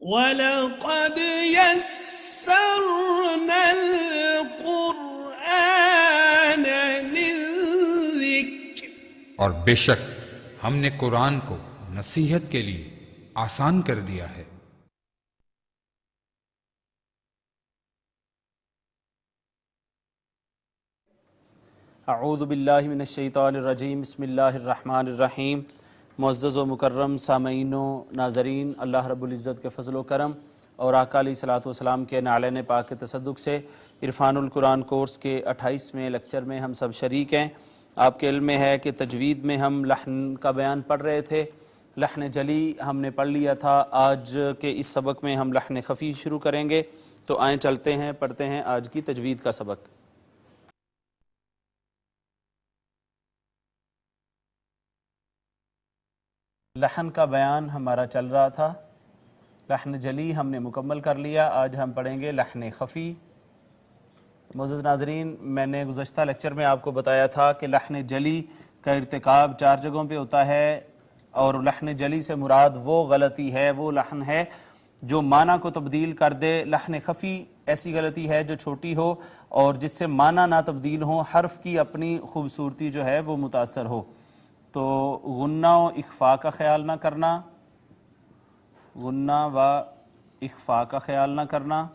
وَلَقَدْ يَسَّرْنَا الْقُرْآنَ لِلذِّكْرِ، اور بے شک ہم نے قرآن کو نصیحت کے لیے آسان کر دیا ہے۔ اعوذ باللہ من الشیطان الرجیم، بسم اللہ الرحمن الرحیم۔ معزز و مکرم سامعین و ناظرین، اللہ رب العزت کے فضل و کرم اور آقا علیہ الصلوۃ والسلام کے نعلین پاک کے تصدق سے عرفان القرآن کورس کے 28ویں لیکچر میں ہم سب شریک ہیں۔ آپ کے علم میں ہے کہ تجوید میں ہم لحن کا بیان پڑھ رہے تھے، لحن جلی ہم نے پڑھ لیا تھا۔ آج کے اس سبق میں ہم لحن خفی شروع کریں گے، تو آئیں چلتے ہیں، پڑھتے ہیں آج کی تجوید کا سبق۔ لحن کا بیان ہمارا چل رہا تھا، لحن جلی ہم نے مکمل کر لیا، آج ہم پڑھیں گے لحن خفی۔ معزز ناظرین، میں نے گزشتہ لیکچر میں آپ کو بتایا تھا کہ لحن جلی کا ارتکاب 4 جگہوں پہ ہوتا ہے، اور لحن جلی سے مراد وہ غلطی ہے، وہ لحن ہے جو معنی کو تبدیل کر دے۔ لحن خفی ایسی غلطی ہے جو چھوٹی ہو اور جس سے معنی نہ تبدیل ہو، حرف کی اپنی خوبصورتی جو ہے وہ متاثر ہو۔ تو غنہ و اخفاء کا خیال نہ کرنا، غنہ و اخفاء کا خیال نہ کرنا،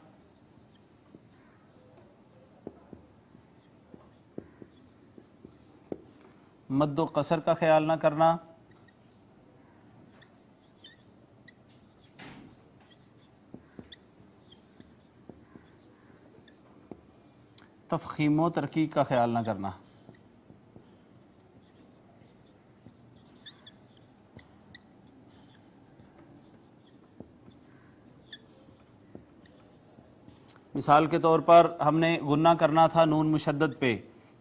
مد و قصر کا خیال نہ کرنا، تفخیم و ترقیق کا خیال نہ کرنا۔ مثال کے طور پر ہم نے غنہ کرنا تھا نون مشدد پہ،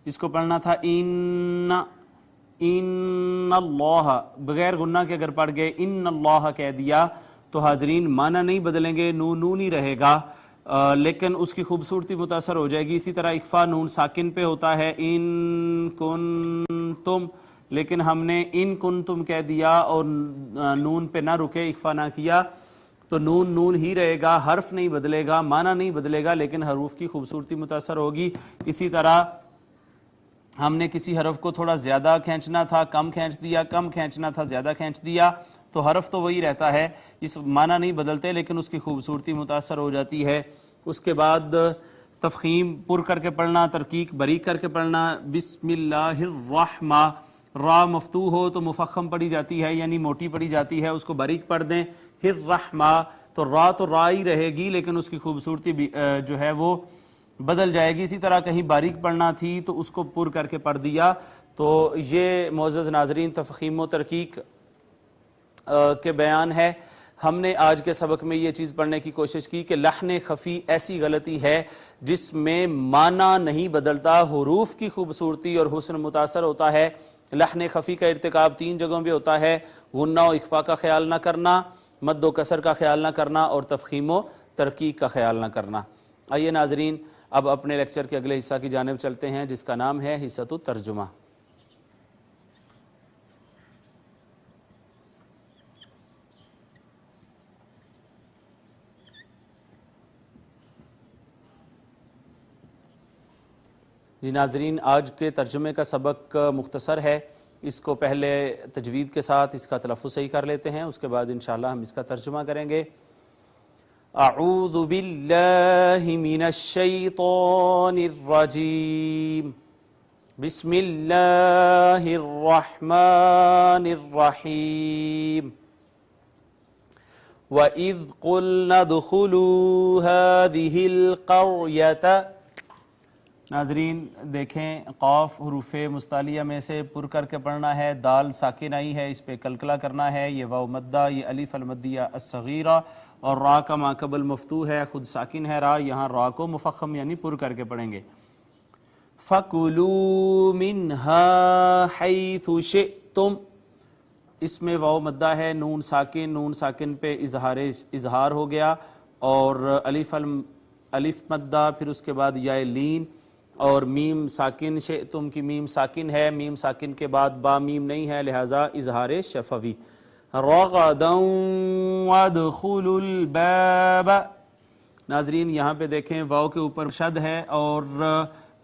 اس کو پڑھنا تھا ان اللہ، بغیر غنہ کے اگر پڑھ گئے ان اللہ کہہ دیا تو حاضرین معنی نہیں بدلیں گے، نون نون ہی رہے گا، لیکن اس کی خوبصورتی متاثر ہو جائے گی۔ اسی طرح اخفاء نون ساکن پہ ہوتا ہے ان کنتم، لیکن ہم نے ان کنتم کہہ دیا اور نون پہ نہ رکے، اخفاء نہ کیا، تو نون نون ہی رہے گا، حرف نہیں بدلے گا، معنی نہیں بدلے گا، لیکن حروف کی خوبصورتی متاثر ہوگی۔ اسی طرح ہم نے کسی حرف کو تھوڑا زیادہ کھینچنا تھا، کم کھینچ دیا، کم کھینچنا تھا، زیادہ کھینچ دیا، تو حرف تو وہی رہتا ہے، اس معنی نہیں بدلتے، لیکن اس کی خوبصورتی متاثر ہو جاتی ہے۔ اس کے بعد تفخیم پر کر کے پڑھنا، ترقیق باریک کر کے پڑھنا۔ بسم اللہ الرحمن، را مفتوح ہو تو مفخم پڑھی جاتی ہے، یعنی موٹی پڑھی جاتی ہے، اس کو باریک پڑھ دیں۔ الرحمن تو را ہی رہے گی، لیکن اس کی خوبصورتی جو ہے وہ بدل جائے گی۔ اسی طرح کہیں باریک پڑھنا تھی تو اس کو پر کر کے پڑھ دیا۔ تو یہ معزز ناظرین تفخیم و ترقیق کے بیان ہے۔ ہم نے آج کے سبق میں یہ چیز پڑھنے کی کوشش کی کہ لحن خفی ایسی غلطی ہے جس میں معنی نہیں بدلتا، حروف کی خوبصورتی اور حسن متاثر ہوتا ہے۔ لحن خفی کا ارتکاب 3 جگہوں پہ ہوتا ہے، غنہ و اخفاء کا خیال نہ کرنا، مد و کسر کا خیال نہ کرنا، اور تفخیم و ترقیق کا خیال نہ کرنا۔ آئیے ناظرین اب اپنے لیکچر کے اگلے حصہ کی جانب چلتے ہیں، جس کا نام ہے حصۃ الترجمہ۔ جی ناظرین، آج کے ترجمے کا سبق مختصر ہے، اس کو پہلے تجوید کے ساتھ اس کا تلفظ صحیح کر لیتے ہیں، اس کے بعد انشاءاللہ ہم اس کا ترجمہ کریں گے۔ اعوذ باللہ من الشیطان الرجیم، بسم اللہ الرحمن الرحیم۔ وَإِذْ قُلْنَا ادْخُلُوا هَٰذِهِ الْقَرْيَةَ، ناظرین دیکھیں قاف حروف مستعلیہ میں سے پر کر کے پڑھنا ہے، دال ساکن آئی ہے، اس پہ قلقلہ کرنا ہے، یہ واو مدہ، یہ الف المدیہ الصغیرہ، اور را کا ما قبل مفتوح ہے، خود ساکن ہے را، یہاں را کو مفخم یعنی پر کر کے پڑھیں گے۔ فَكُلُوا مِنْهَا حَيْثُ شِئْتُمْ، اس میں واو مدہ ہے، نون ساکن پہ اظہار ہو گیا، اور الف مدہ، پھر اس کے بعد یا لین، اور میم ساکن، شئتم کی میم ساکن ہے، میم ساکن کے بعد با میم نہیں ہے، لہٰذا اظہار شفوی۔ رغدا وادخلوا الباب. ناظرین یہاں پہ دیکھیں واو کے اوپر شد ہے اور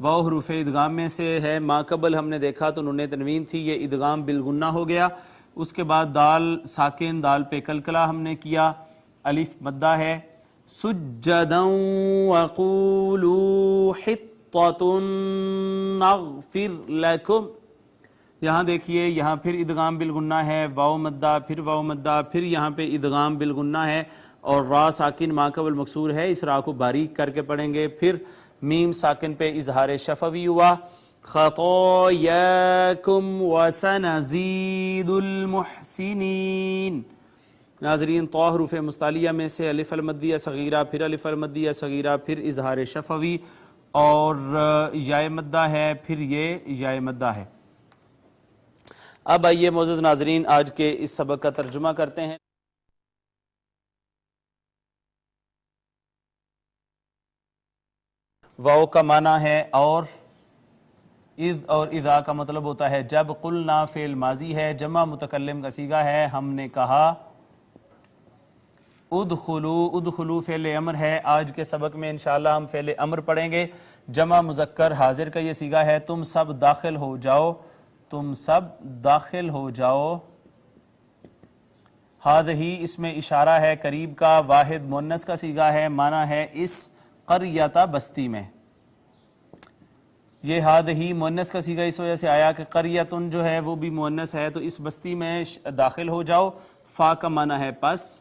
واو حروف ادغام میں سے ہے. ما قبل ہم نے دیکھا تو نون تنوین تھی, یہ ادغام بالغنہ ہو گیا. اس کے بعد دال ساکن, دال پہ کلکلا ہم نے کیا, الف مدہ ہے. سجدا وقولوا حطۃ نغفر لکم. یہاں دیکھیے یہاں پھر ادغام بالغنہ ہے, واو مدہ, پھر واو مدہ, پھر یہاں پہ ادغام بالغنہ ہے اور را ساکن ما قبل مکسور ہے, اس را کو باریک کر کے پڑھیں گے. پھر میم ساکن پہ اظہار شفوی ہوا. خطاياكم وسنزيد المحسنين. ناظرین طا حروف مستعلیہ میں سے الف المدیہ صغیرہ, پھر الف المدیہ صغیرہ, پھر اظہار شفوی اور یا مدہ ہے, پھر یہ یا مدہ ہے. اب آئیے معزز ناظرین آج کے اس سبق کا ترجمہ کرتے ہیں. واو کا معنی ہے اور اذا کا مطلب ہوتا ہے جب. قلنا فعل ماضی ہے, جمع متکلم کا صیغہ ہے, ہم نے کہا. ادخلو فعل امر ہے. آج کے سبق میں انشاءاللہ ہم فعل امر پڑھیں گے. جمع مذکر حاضر کا یہ صیغہ ہے. تم سب داخل ہو جاؤ, تم سب داخل ہو جاؤ. ہذہ اس میں اشارہ ہے قریب کا. واحد مؤنث کا صیغہ ہے, معنی ہے اس قریۃ بستی میں. یہ ہذہ مؤنث کا صیغہ اس وجہ سے آیا کہ قریۃن جو ہے وہ بھی مؤنث ہے, تو اس بستی میں داخل ہو جاؤ. فا کا معنی ہے پس.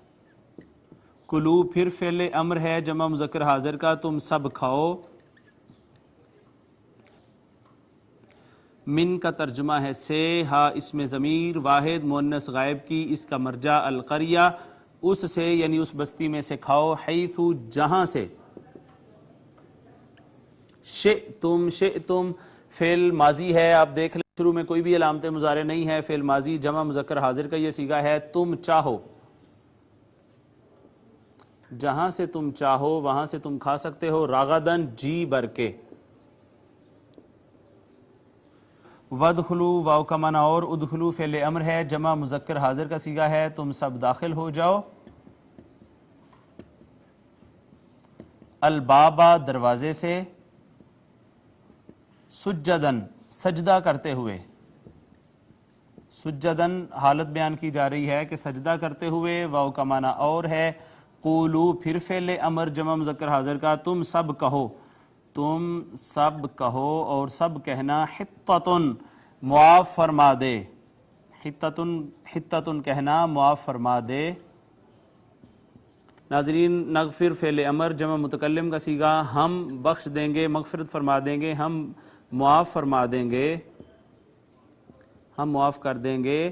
کلو پھر فعل امر ہے جمع مذکر حاضر کا, تم سب کھاؤ. من کا ترجمہ ہے سے. ہا اس میں ضمیر واحد مؤنث غائب کی, اس کا مرجع القریہ, اس سے یعنی اس بستی میں سے کھاؤ. حیث جہاں سے. شئتم فعل ماضی ہے, آپ دیکھ لیں شروع میں کوئی بھی علامت مضارع نہیں ہے. فعل ماضی جمع مذکر حاضر کا یہ صیغہ ہے. تم چاہو, جہاں سے تم چاہو وہاں سے تم کھا سکتے ہو. راغدن جی بر کے. ودخلو واو کا معنی اور. ادخلو فعل امر ہے جمع مذکر حاضر کا صیغہ ہے, تم سب داخل ہو جاؤ. البابا دروازے سے. سجدن سجدہ کرتے ہوئے. سجدن حالت بیان کی جا رہی ہے کہ سجدہ کرتے ہوئے. واو کا معنی اور ہے. قولو پھر فعل امر جمع مذکر حاضر کا, تم سب کہو, تم سب کہو اور سب کہنا. حطۃن معاف فرما دے. حطۃن کہنا معاف فرما دے. ناظرین نغفر فعل امر جمع متکلم کا صیغہ. ہم بخش دیں گے, مغفرت فرما دیں گے, ہم معاف فرما دیں گے, ہم معاف کر دیں گے.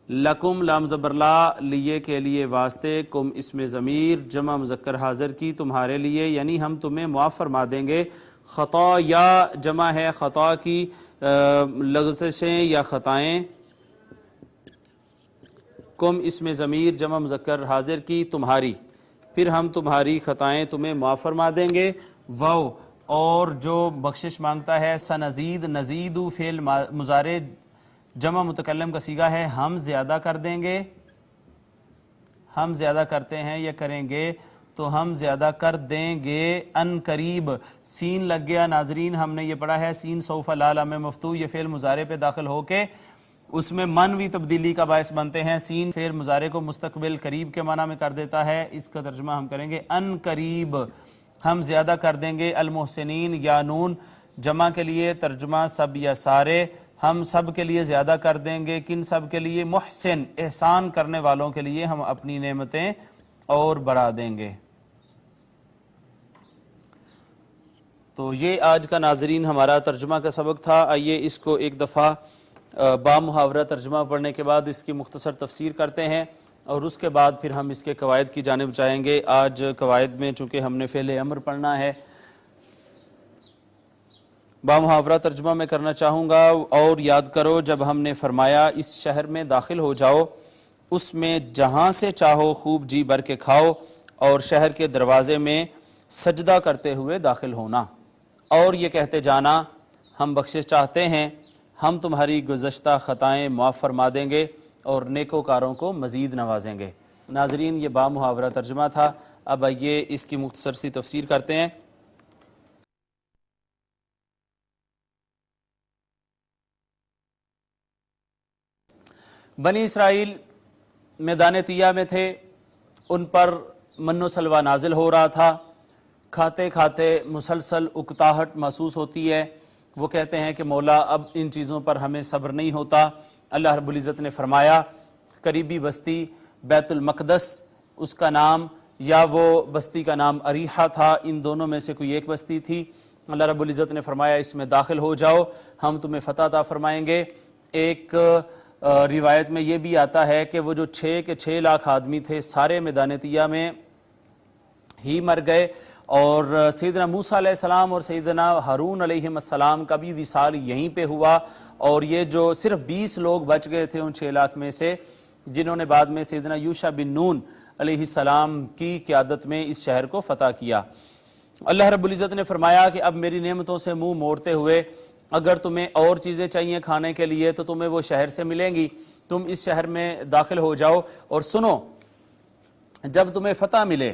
لکم لام زبر لا لیے کے لیے واسطے. کم اس میں ضمیر جمع مذکر حاضر کی تمہارے لیے, یعنی ہم تمہیں معاف فرما دیں گے. خطا یا جمع ہے خطا کی, لغزشیں یا خطائیں. کم اس میں ضمیر جمع مذکر حاضر کی تمہاری, پھر ہم تمہاری خطائیں تمہیں معاف فرما دیں گے. واو اور جو بخشش مانگتا ہے. سنزید نزیدو فعل مضارع جمع متکلم کا صیغہ ہے, ہم زیادہ کر دیں گے. ہم زیادہ کرتے ہیں یا کریں گے, تو ہم زیادہ کر دیں گے. ان قریب سین لگ گیا. ناظرین ہم نے یہ پڑھا ہے سین سوف لا لام مفتوح, یہ فعل مضارع پہ داخل ہو کے اس میں منوی تبدیلی کا باعث بنتے ہیں. سین فعل مضارع کو مستقبل قریب کے معنی میں کر دیتا ہے. اس کا ترجمہ ہم کریں گے ان قریب ہم زیادہ کر دیں گے. المحسنین یا نون جمع کے لیے ترجمہ سب یا سارے. ہم سب کے لیے زیادہ کر دیں گے. کن سب کے لیے؟ محسن احسان کرنے والوں کے لیے ہم اپنی نعمتیں اور بڑھا دیں گے. تو یہ آج کا ناظرین ہمارا ترجمہ کا سبق تھا. آئیے اس کو ایک دفعہ با محاورہ ترجمہ پڑھنے کے بعد اس کی مختصر تفسیر کرتے ہیں اور اس کے بعد پھر ہم اس کے قواعد کی جانب جائیں گے. آج قواعد میں چونکہ ہم نے فعل امر پڑھنا ہے, با محاورہ ترجمہ میں کرنا چاہوں گا. اور یاد کرو جب ہم نے فرمایا اس شہر میں داخل ہو جاؤ, اس میں جہاں سے چاہو خوب جی بھر کے کھاؤ اور شہر کے دروازے میں سجدہ کرتے ہوئے داخل ہونا اور یہ کہتے جانا ہم بخشش چاہتے ہیں, ہم تمہاری گزشتہ خطائیں معاف فرما دیں گے. اور نیکوکاروں کو مزید نوازیں گے۔ ناظرین، یہ با محاورہ ترجمہ تھا، اب آئیے اس کی مختصر سی تفسیر کرتے ہیں۔ بنی اسرائیل میدان طیہ میں تھے، ان پر من و سلوہ نازل ہو رہا تھا، کھاتے کھاتے مسلسل اکتاہٹ محسوس ہوتی ہے۔ وہ کہتے ہیں کہ مولا اب ان چیزوں پر ہمیں صبر نہیں ہوتا۔ اللہ رب العزت نے فرمایا قریبی بستی بیت المقدس اس کا نام، یا وہ بستی کا نام اریحہ تھا، ان دونوں میں سے کوئی ایک بستی تھی۔ اللہ رب العزت نے فرمایا اس میں داخل ہو جاؤ، ہم تمہیں فتح عطا فرمائیں گے۔ ایک روایت میں یہ بھی آتا ہے کہ وہ جو 6 لاکھ آدمی تھے سارے میدان طیہ میں ہی مر گئے، اور سیدنا موسیٰ علیہ السلام اور سیدنا ہارون علیہ السلام کا بھی وصال یہیں پہ ہوا، اور یہ جو صرف 20 لوگ بچ گئے تھے ان 6 لاکھ میں سے، جنہوں نے بعد میں سیدنا یوشع بن نون علیہ السلام کی قیادت میں اس شہر کو فتح کیا۔ اللہ رب العزت نے فرمایا کہ اب میری نعمتوں سے منہ موڑتے ہوئے اگر تمہیں اور چیزیں چاہیے کھانے کے لیے تو تمہیں وہ شہر سے ملیں گی، تم اس شہر میں داخل ہو جاؤ، اور سنو جب تمہیں فتح ملے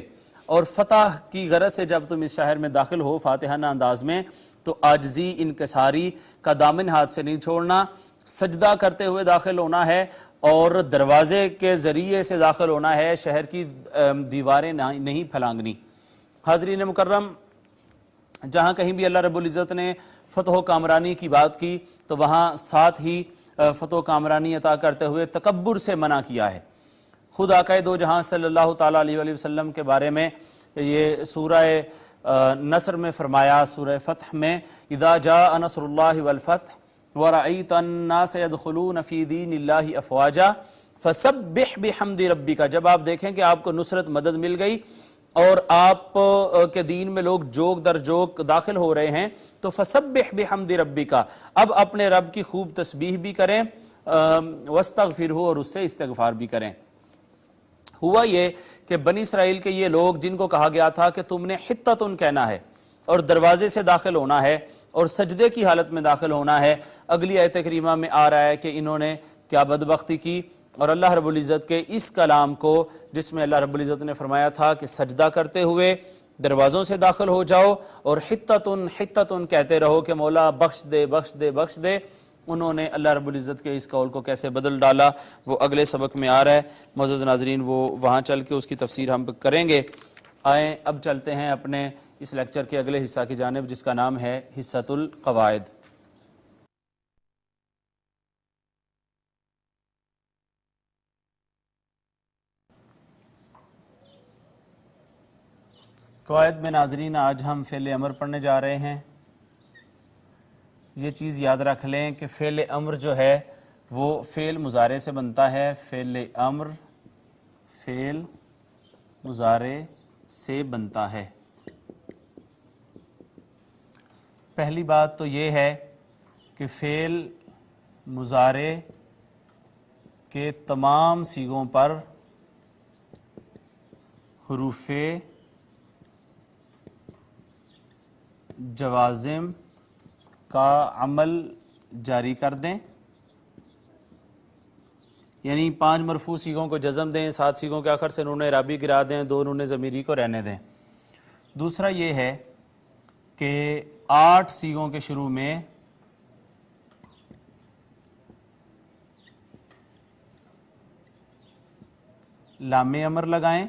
اور فتح کی غرض سے جب تم اس شہر میں داخل ہو فاتحانہ انداز میں، تو عاجزی انکساری کا دامن ہاتھ سے نہیں چھوڑنا، سجدہ کرتے ہوئے داخل ہونا ہے، اور دروازے کے ذریعے سے داخل ہونا ہے، شہر کی دیواریں نہیں پھلانگنی۔ حاضرین مکرم، جہاں کہیں بھی اللہ رب العزت نے فتح و کامرانی کی بات کی تو وہاں ساتھ ہی فتح و کامرانی عطا کرتے ہوئے تکبر سے منع کیا ہے۔ خود آقا دو جہاں صلی اللہ تعالیٰ علیہ وآلہ وسلم کے بارے میں یہ سورہ نصر میں فرمایا، سورہ فتح میں، اذا جاء نصر اللہ والفتح ورأیت الناس يدخلون فی دین اللہ افواجا فسبح بحمد ربک، جب آپ دیکھیں کہ آپ کو نصرت مدد مل گئی اور آپ کے دین میں لوگ جوک در جوک داخل ہو رہے ہیں، تو فسبح بحمد ربک، اب اپنے رب کی خوب تسبیح بھی کریں، واستغفرہ، اور اس سے استغفار بھی کریں۔ ہوا یہ کہ بنی اسرائیل کے یہ لوگ جن کو کہا گیا تھا کہ تم نے حطتن کہنا ہے اور دروازے سے داخل ہونا ہے اور سجدے کی حالت میں داخل ہونا ہے، اگلی آیت کریمہ میں آ رہا ہے کہ انہوں نے کیا بدبختی کی، اور اللہ رب العزت کے اس کلام کو جس میں اللہ رب العزت نے فرمایا تھا کہ سجدہ کرتے ہوئے دروازوں سے داخل ہو جاؤ اور حطتن حطتن کہتے رہو کہ مولا بخش دے بخش دے بخش دے، انہوں نے اللہ رب العزت کے اس قول کو کیسے بدل ڈالا وہ اگلے سبق میں آ رہا ہے۔ معزز ناظرین، وہ وہاں چل کے اس کی تفسیر ہم کریں گے۔ آئیں اب چلتے ہیں اپنے اس لیکچر کے اگلے حصہ کی جانب، جس کا نام ہے حصۃ القواعد۔ قواعد میں ناظرین آج ہم فعل امر پڑھنے جا رہے ہیں۔ یہ چیز یاد رکھ لیں کہ فعل امر جو ہے وہ فعل مضارع سے بنتا ہے، فعل امر فعل مضارع سے بنتا ہے۔ پہلی بات تو یہ ہے کہ فعل مضارع کے تمام صیغوں پر حروف جوازم کا عمل جاری کر دیں، یعنی 5 مرفوع صیغوں کو جزم دیں، 7 صیغوں کے آخر سے نون اعرابی گرا دیں، 2 نون ضمیری کو رہنے دیں۔ دوسرا یہ ہے کہ 8 صیغوں کے شروع میں لام امر لگائیں۔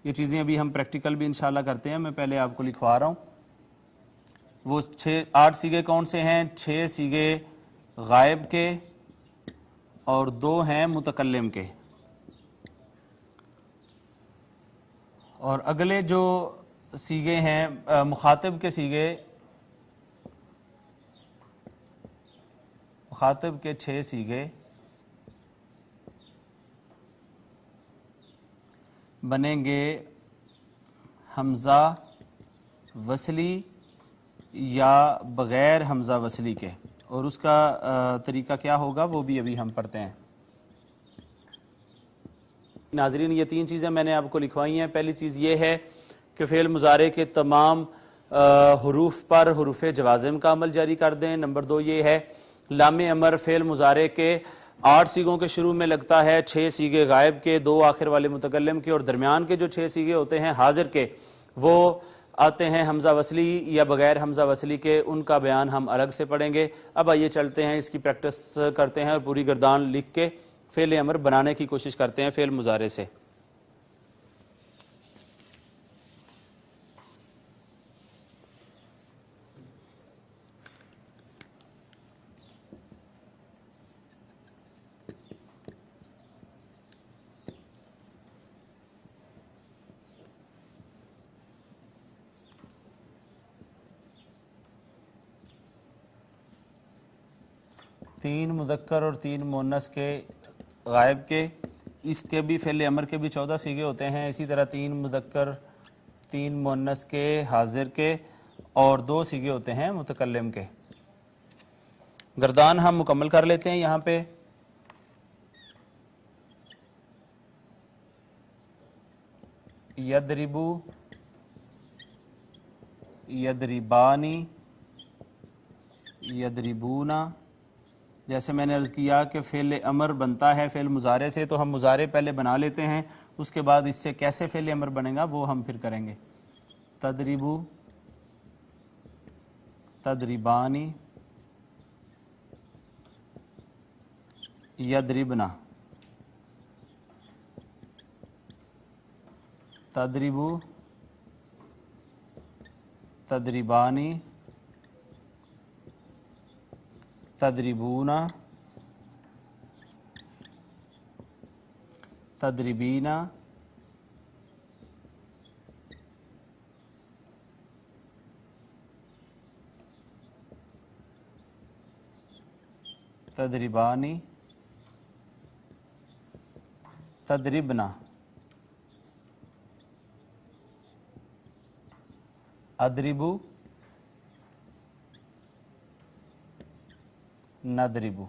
یہ چیزیں ابھی ہم پریکٹیکل بھی انشاءاللہ کرتے ہیں، میں پہلے آپ کو لکھوا رہا ہوں۔ وہ 8 صیغے کون سے ہیں؟ 6 صیغے غائب کے اور 2 ہیں متکلم کے، اور اگلے جو صیغے ہیں مخاطب کے صیغے، مخاطب کے 6 صیغے بنیں گے حمزہ وصلی یا بغیر حمزہ وصلی کے، اور اس کا طریقہ کیا ہوگا وہ بھی ابھی ہم پڑھتے ہیں۔ ناظرین، یہ 3 چیزیں میں نے آپ کو لکھوائی ہیں۔ پہلی چیز یہ ہے کہ فعل مضارع کے تمام حروف پر حروف جوازم کا عمل جاری کر دیں۔ نمبر 2 یہ ہے لام امر فعل مضارع کے 8 سیغوں کے شروع میں لگتا ہے 6 سیغے غائب کے، 2 آخر والے متکلم کے، اور درمیان کے جو 6 سیغے ہوتے ہیں حاضر کے وہ آتے ہیں حمزہ وصلی یا بغیر حمزہ وصلی کے، ان کا بیان ہم الگ سے پڑھیں گے۔ اب آئیے چلتے ہیں، اس کی پریکٹس کرتے ہیں اور پوری گردان لکھ کے فعل امر بنانے کی کوشش کرتے ہیں فعل مضارع سے۔ تین مذکر اور 3 مؤنث کے غائب کے، اس کے بھی فعل امر کے بھی 14 سیغے ہوتے ہیں، اسی طرح 3 مذکر 3 مؤنث کے حاضر کے اور 2 سیغے ہوتے ہیں متکلم کے۔ گردان ہم مکمل کر لیتے ہیں یہاں پہ۔ یضربو، یضربانی، یضربونا۔ جیسے میں نے عرض کیا کہ فعل امر بنتا ہے فعل مضارع سے، تو ہم مضارع پہلے بنا لیتے ہیں، اس کے بعد اس سے کیسے فعل امر بنے گا وہ ہم پھر کریں گے۔ تضربو، تضربانی، یضربنا، تضربو، تضربانی، تضربونا، تضربینا، تضربانی، تضربنا، اضربو، نضربو۔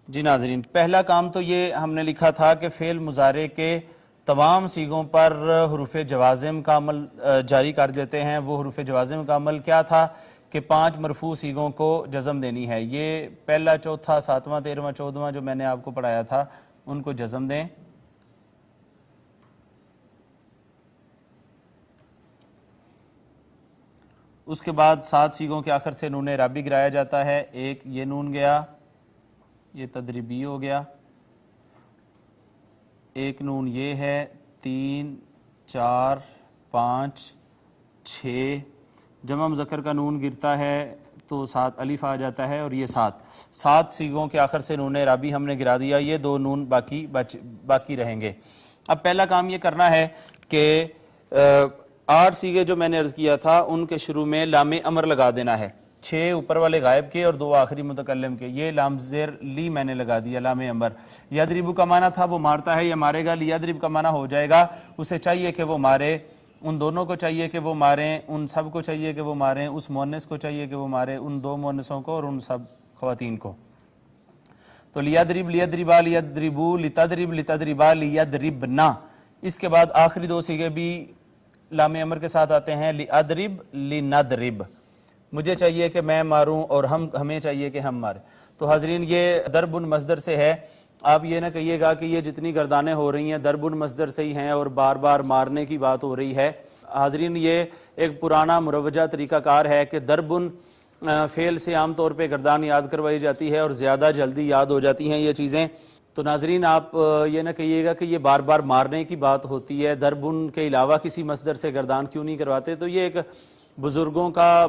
جی ناظرین، پہلا کام تو یہ ہم نے لکھا تھا کہ فعل مضارع کے تمام سیغوں پر حروف جوازم کا عمل جاری کر دیتے ہیں۔ وہ حروف جوازم کا عمل کیا تھا کہ 5 مرفوع سیغوں کو جزم دینی ہے۔ یہ پہلا، چوتھا، 7واں، 13واں، 14واں جو میں نے آپ کو پڑھایا تھا ان کو جزم دیں۔ اس کے بعد 7 سیغوں کے آخر سے نون اعرابی گرایا جاتا ہے۔ ایک یہ نون گیا، یہ تدریبی ہو گیا، ایک نون یہ ہے، 3 4 5 6 جمع مذکر کا نون گرتا ہے تو 7 الف آ جاتا ہے، اور یہ 7 سیغوں کے آخر سے نون اعرابی ہم نے گرا دیا، یہ 2 نون باقی رہیں گے۔ اب پہلا کام یہ کرنا ہے کہ 8 سیغے جو میں نے عرض کیا تھا ان کے شروع میں لام امر لگا دینا ہے، 6 اوپر والے غائب کے اور 2 آخری متکلم کے، یہ لام زیر لی میں نے لگا دیا لام امر۔ یضرب کا معنی تھا وہ مارتا ہے یا مارے گا، لیضرب کا معنی ہو جائے گا اسے چاہیے کہ وہ مارے، ان دونوں کو چاہیے کہ وہ ماریں، ان سب کو چاہیے کہ وہ ماریں، اس مؤنث کو چاہیے کہ وہ مارے، ان 2 مؤنثوں کو اور ان سب خواتین کو۔ تو لیضرب، لیضربا، لیضربو، لتضرب، لتضربا، لیضربنا۔ اس کے بعد آخری 2 سیغے بھی لام امر کے ساتھ آتے ہیں، لیضرب، لنضرب، مجھے چاہیے کہ میں ماروں اور ہمیں چاہیے کہ ہم ماریں۔ تو حاضرین یہ ضرب مصدر سے ہے، آپ یہ نہ کہیے گا کہ یہ جتنی گردانیں ہو رہی ہیں ضرب مصدر سے ہی ہیں اور بار بار مارنے کی بات ہو رہی ہے۔ حاضرین یہ ایک پرانا مروجہ طریقہ کار ہے کہ ضرب فعل سے عام طور پہ گردان یاد کروائی جاتی ہے اور زیادہ جلدی یاد ہو جاتی ہیں یہ چیزیں۔ تو ناظرین آپ یہ نہ کہیے گا کہ یہ بار بار مارنے کی بات ہوتی ہے، ضرب کے علاوہ کسی مصدر سے گردان کیوں نہیں کرواتے؟ تو یہ ایک بزرگوں کا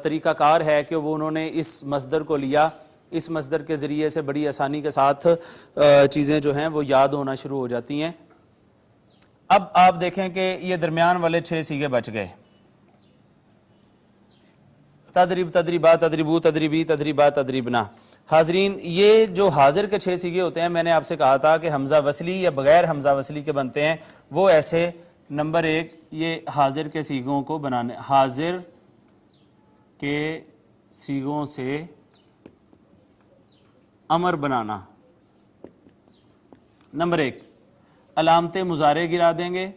طریقہ کار ہے کہ وہ انہوں نے اس مصدر کو لیا، اس مصدر کے ذریعے سے بڑی آسانی کے ساتھ چیزیں جو ہیں وہ یاد ہونا شروع ہو جاتی ہیں۔ اب آپ دیکھیں کہ یہ درمیان والے 6 سیغے بچ گئے، تضرب، تضربا، تضربو، تضربی، تضربا، تضربنا۔ حاضرین یہ جو حاضر کے 6 سیغے ہوتے ہیں، میں نے آپ سے کہا تھا کہ حمزہ وصلی یا بغیر حمزہ وصلی کے بنتے ہیں، وہ ایسے نمبر 1 یہ حاضر کے سیغوں کو بنانے، حاضر کے سیغوں سے امر بنانا۔ نمبر 1 علامت مضارع گرا دیں گے،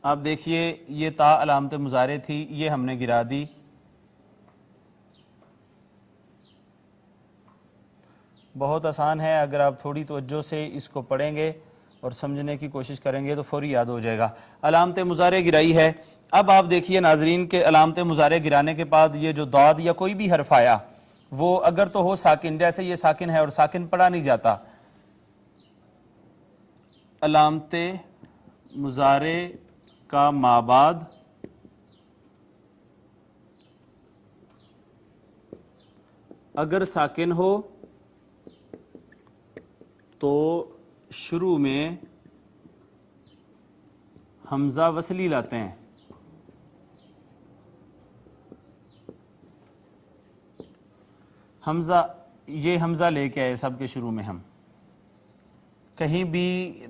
آپ دیکھیے یہ تا علامت مضارع تھی، یہ ہم نے گرا دی، بہت آسان ہے، اگر آپ تھوڑی توجہ سے اس کو پڑھیں گے اور سمجھنے کی کوشش کریں گے تو فوری یاد ہو جائے گا۔ علامت مضارع گرائی ہے۔ اب آپ دیکھیے ناظرین کے علامت مضارع گرانے کے بعد یہ جو ضاد یا کوئی بھی حرف آیا وہ اگر تو ہو ساکن، جیسے یہ ساکن ہے اور ساکن پڑھا نہیں جاتا، علامت مضارع کا مابعد اگر ساکن ہو تو شروع میں حمزہ وصلی لاتے ہیں۔ حمزہ، یہ حمزہ لے کے آئے سب کے شروع میں، ہم کہیں بھی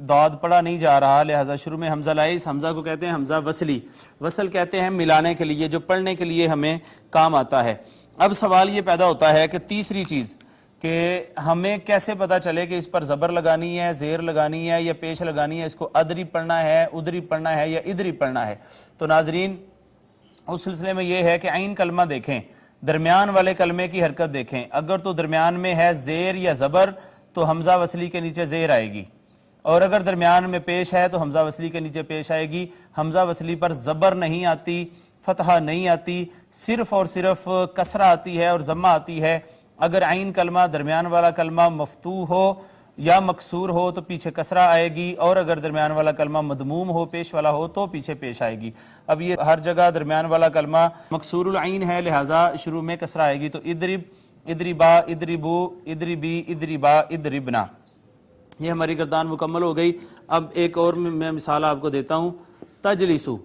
ضاد پڑھا نہیں جا رہا، لہذا شروع میں حمزہ لائے، اس حمزہ کو کہتے ہیں حمزہ وصلی۔ وصل کہتے ہیں ملانے کے لیے، جو پڑھنے کے لیے ہمیں کام آتا ہے۔ اب سوال یہ پیدا ہوتا ہے کہ تیسری چیز کہ ہمیں کیسے پتا چلے کہ اس پر زبر لگانی ہے، زیر لگانی ہے یا پیش لگانی ہے، اس کو ادری پڑھنا ہے، ادری پڑھنا ہے یا ادری پڑھنا ہے۔ تو ناظرین اس سلسلے میں یہ ہے کہ عین کلمہ دیکھیں، درمیان والے کلمے کی حرکت دیکھیں، اگر تو درمیان میں ہے زیر یا زبر تو حمزہ وصلی کے نیچے زیر آئے گی، اور اگر درمیان میں پیش ہے تو حمزہ وصلی کے نیچے پیش آئے گی۔ حمزہ وصلی پر زبر نہیں آتی، فتحہ نہیں آتی، صرف اور صرف کسرہ آتی ہے اور ضمہ آتی ہے۔ اگر عین کلمہ درمیان والا کلمہ مفتوح ہو یا مکسور ہو تو پیچھے کسرہ آئے گی، اور اگر درمیان والا کلمہ مدموم ہو، پیش والا ہو، تو پیچھے پیش آئے گی۔ اب یہ ہر جگہ درمیان والا کلمہ مکسور العین ہے، لہٰذا شروع میں کسرہ آئے گی، تو ادرب، ادربا، ادربو، ادربی، ادربا، ادربنا، یہ ہماری گردان مکمل ہو گئی۔ اب ایک اور میں مثال آپ کو دیتا ہوں، تجلسو۔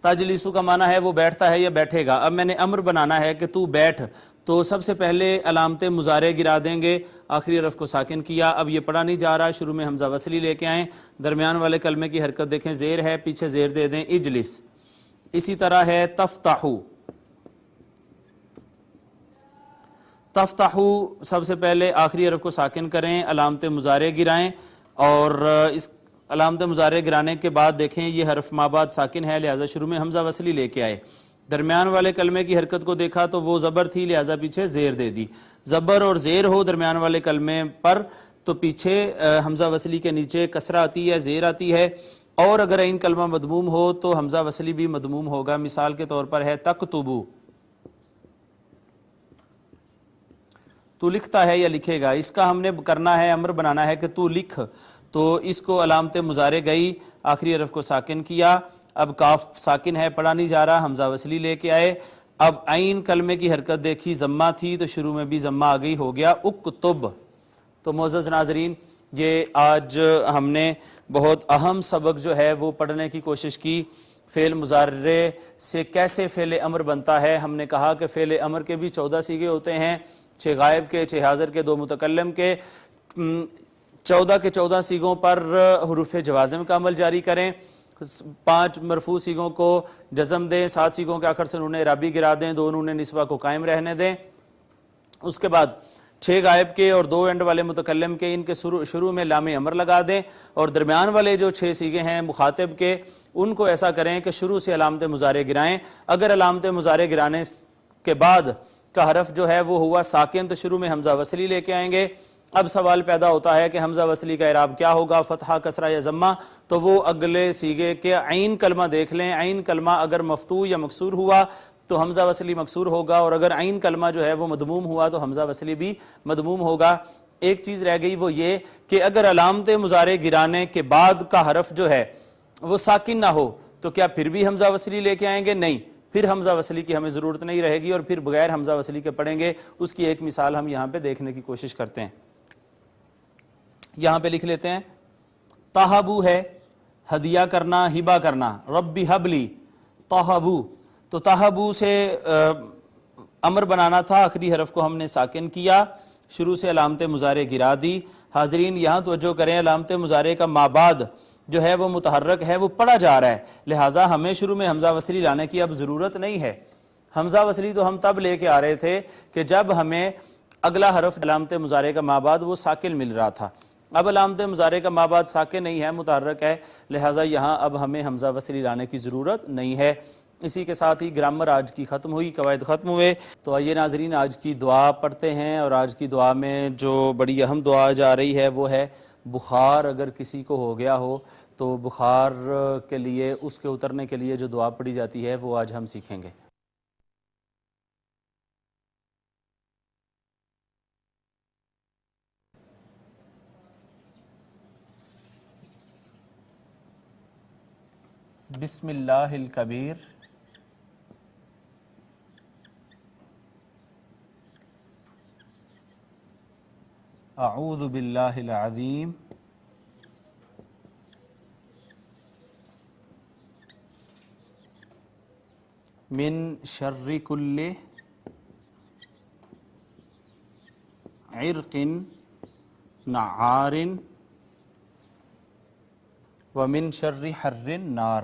تجلسو کا معنی ہے وہ بیٹھتا ہے یا بیٹھے گا۔ اب میں نے امر بنانا ہے کہ تو بیٹھ، تو سب سے پہلے علامت مضارع گرا دیں گے، آخری حرف کو ساکن کیا۔ اب یہ پڑھا نہیں جا رہا، شروع میں حمزہ وصلی لے کے آئیں، درمیان والے کلمے کی حرکت دیکھیں، زیر ہے، پیچھے زیر دے دیں، اجلس۔ اسی طرح ہے تفتحو۔ تفتحو سب سے پہلے آخری حرف کو ساکن کریں، علامت مضارع گرائیں، اور اس علامت مضارع گرانے کے بعد دیکھیں یہ حرف مابعد ساکن ہے، لہٰذا شروع میں حمزہ وصلی لے کے آئے۔ درمیان والے کلمے کی حرکت کو دیکھا تو وہ زبر تھی، لہٰذا پیچھے زیر دے دی۔ زبر اور زیر ہو درمیان والے کلمے پر تو پیچھے حمزہ وصلی کے نیچے کسرہ آتی ہے، زیر آتی ہے، اور اگر عین کلمہ مدموم ہو تو حمزہ وصلی بھی مدموم ہوگا۔ مثال کے طور پر ہے تکتبو، تو لکھتا ہے یا لکھے گا، اس کا ہم نے کرنا ہے، امر بنانا ہے کہ تو لکھ، تو اس کو علامت مضارع گئی، آخری حرف کو ساکن کیا۔ اب کاف ساکن ہے، پڑھا نہیں جا رہا، حمزہ وصلی لے کے آئے۔ اب عین کلمے کی حرکت دیکھی، ضمہ تھی تو شروع میں بھی ضمہ آ گئی، ہو گیا اکتب۔ تو معزز ناظرین، یہ آج ہم نے بہت اہم سبق جو ہے وہ پڑھنے کی کوشش کی، فعل مضارع سے کیسے فعل امر بنتا ہے۔ ہم نے کہا کہ فعل امر کے بھی 14 صیغے ہوتے ہیں، 6 غائب کے، 6 حاضر کے، 2 متکلم کے۔ 14 کے 14 صیغوں پر حروف جوازم کا عمل جاری کریں، 5 مرفوع صیغوں کو جزم دیں، 7 صیغوں کے آخر سے نون اعرابی گرا دیں، 2 نون نسوہ کو قائم رہنے دیں۔ اس کے بعد 6 غائب کے اور 2 اینڈ والے متکلم کے، ان کے شروع میں لام امر لگا دیں، اور درمیان والے جو 6 صیغے ہیں مخاطب کے، ان کو ایسا کریں کہ شروع سے علامت مضارع گرائیں۔ اگر علامت مضارع گرانے کے بعد کا حرف جو ہے وہ ہوا ساکن تو شروع میں حمزہ وصلی لے کے آئیں گے۔ اب سوال پیدا ہوتا ہے کہ حمزہ وصلی کا اعراب کیا ہوگا، فتحہ، کسرہ یا ضمہ؟ تو وہ اگلے صیغے کے عین کلمہ دیکھ لیں، عین کلمہ اگر مفتوح یا مکسور ہوا تو حمزہ وصلی مکسور ہوگا، اور اگر عین کلمہ جو ہے وہ مدموم ہوا تو حمزہ وصلی بھی مدموم ہوگا۔ ایک چیز رہ گئی، وہ یہ کہ اگر علامت مضارع گرانے کے بعد کا حرف جو ہے وہ ساکن نہ ہو تو کیا پھر بھی حمزہ وصلی لے کے آئیں گے؟ نہیں، پھر حمزہ وصلی کی ہمیں ضرورت نہیں رہے گی، اور پھر بغیر حمزہ وصلی کے پڑھیں گے۔ اس کی ایک مثال ہم یہاں پہ دیکھنے کی کوشش کرتے ہیں، یہاں پہ لکھ لیتے ہیں۔ تہبو ہے ہدیہ کرنا، ہبہ کرنا، ربی حبلی، تہبو، تو تہبو سے امر بنانا تھا، آخری حرف کو ہم نے ساکن کیا، شروع سے علامت مضارع گرا دی۔ حاضرین یہاں توجہ کریں، علامت مضارع کا مابعد جو ہے وہ متحرک ہے، وہ پڑھا جا رہا ہے، لہٰذا ہمیں شروع میں حمزہ وصلی لانے کی اب ضرورت نہیں ہے۔ حمزہ وصلی تو ہم تب لے کے آ رہے تھے کہ جب ہمیں اگلا حرف علامت مضارع کا مابعد وہ ساکن مل رہا تھا۔ اب علامت مضارع کا ما بعد ساکن نہیں ہے، متحرک ہے، لہٰذا یہاں اب ہمیں حمزہ وصلی لانے کی ضرورت نہیں ہے۔ اسی کے ساتھ ہی گرامر آج کی ختم ہوئی، قواعد ختم ہوئے۔ تو آئیے ناظرین آج کی دعا پڑھتے ہیں، اور آج کی دعا میں جو بڑی اہم دعا جا رہی ہے وہ ہے بخار اگر کسی کو ہو گیا ہو تو بخار کے لیے، اس کے اترنے کے لیے جو دعا پڑھی جاتی ہے وہ آج ہم سیکھیں گے۔ بسم اللہ الکبیر اعوذ باللہ العظیم من شر کل عرق نعار ومن شر حر النار۔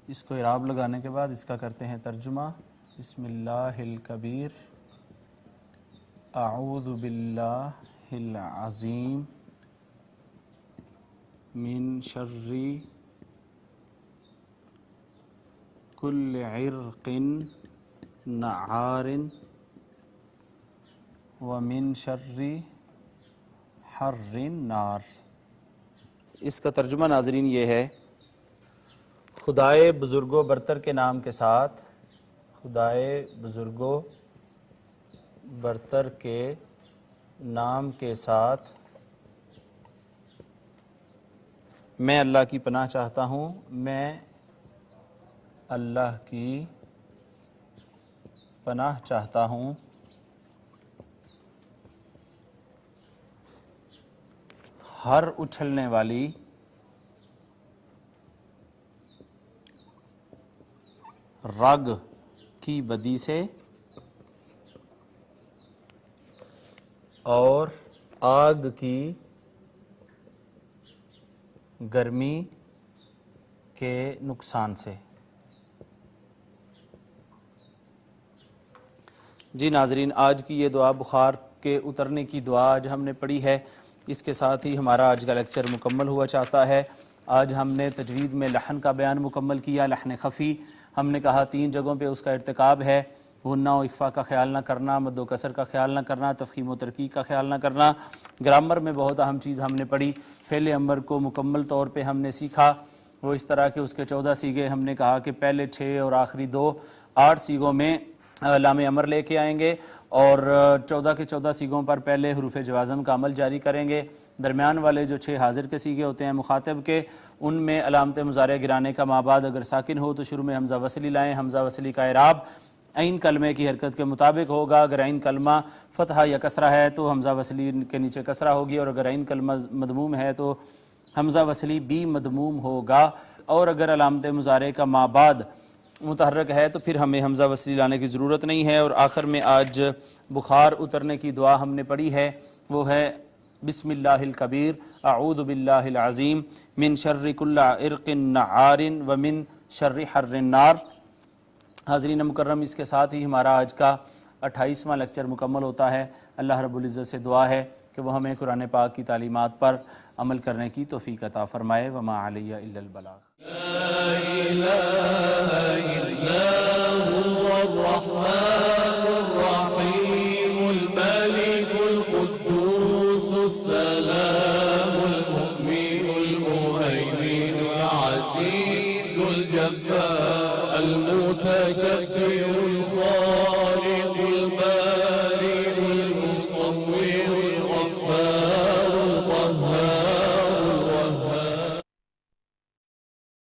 اس کو اعراب لگانے کے بعد اس کا کرتے ہیں ترجمہ۔ بسم اللہ الکبیر اعوذ باللہ العظیم من شر کل عرق نعار ومن شر حر النار۔ اس کا ترجمہ ناظرین یہ ہے، خدائے بزرگ و برتر کے نام کے ساتھ، خدائے بزرگ و برتر کے نام کے ساتھ میں اللہ کی پناہ چاہتا ہوں، میں اللہ کی پناہ چاہتا ہوں ہر اچھلنے والی رگ کی بدی سے اور آگ کی گرمی کے نقصان سے۔ جی ناظرین، آج کی یہ دعا بخار کے اترنے کی دعا آج ہم نے پڑھی ہے۔ اس کے ساتھ ہی ہمارا آج کا لیکچر مکمل ہوا چاہتا ہے۔ آج ہم نے تجوید میں لحن کا بیان مکمل کیا، لحن خفی۔ ہم نے کہا 3 جگہوں پہ اس کا ارتکاب ہے، غنہ و اخفا کا خیال نہ کرنا، مد و کسر کا خیال نہ کرنا، تفخیم و ترقیق کا خیال نہ کرنا۔ گرامر میں بہت اہم چیز ہم نے پڑھی، فعل امر کو مکمل طور پہ ہم نے سیکھا۔ وہ اس طرح کہ اس کے 14 صیغے ہم نے کہا کہ پہلے 6 اور آخری 2 8 صیغوں میں لام امر لے کے آئیں گے، اور 14 کے 14 صیغوں پر پہلے حروف جوازم کا عمل جاری کریں گے۔ درمیان والے جو 6 حاضر کے صیغے ہوتے ہیں مخاطب کے، ان میں علامت مضارع گرانے کا ما بعد اگر ساکن ہو تو شروع میں حمزہ وصلی لائیں۔ حمزہ وصلی کا اعراب عین کلمے کی حرکت کے مطابق ہوگا۔ اگر عین کلمہ فتحہ یا کسرہ ہے تو حمزہ وصلی کے نیچے کسرہ ہوگی، اور اگر عین کلمہ مدموم ہے تو حمزہ وصلی بھی مدموم ہوگا۔ اور اگر علامت مضارع کا ما بعد متحرک ہے تو پھر ہمیں حمزہ وصلی لانے کی ضرورت نہیں ہے۔ اور آخر میں آج بخار اترنے کی دعا ہم نے پڑھی ہے، وہ ہے بسم اللہ الکبیر اعوذ باللہ العظیم من شر کل عرق نعار ومن شر حر النار۔ حاضرین مکرم، اس کے ساتھ ہی ہمارا آج کا 28واں لیکچر مکمل ہوتا ہے۔ اللہ رب العزت سے دعا ہے کہ وہ ہمیں قرآن پاک کی تعلیمات پر عمل کرنے کی توفیق عطا فرمائے۔ وما علیہ الا البلاغ۔ لا إله إلا هو الرحمن الرحيم الملك القدوس السلام المؤمن المهيمن العزيز الجبار المتكبر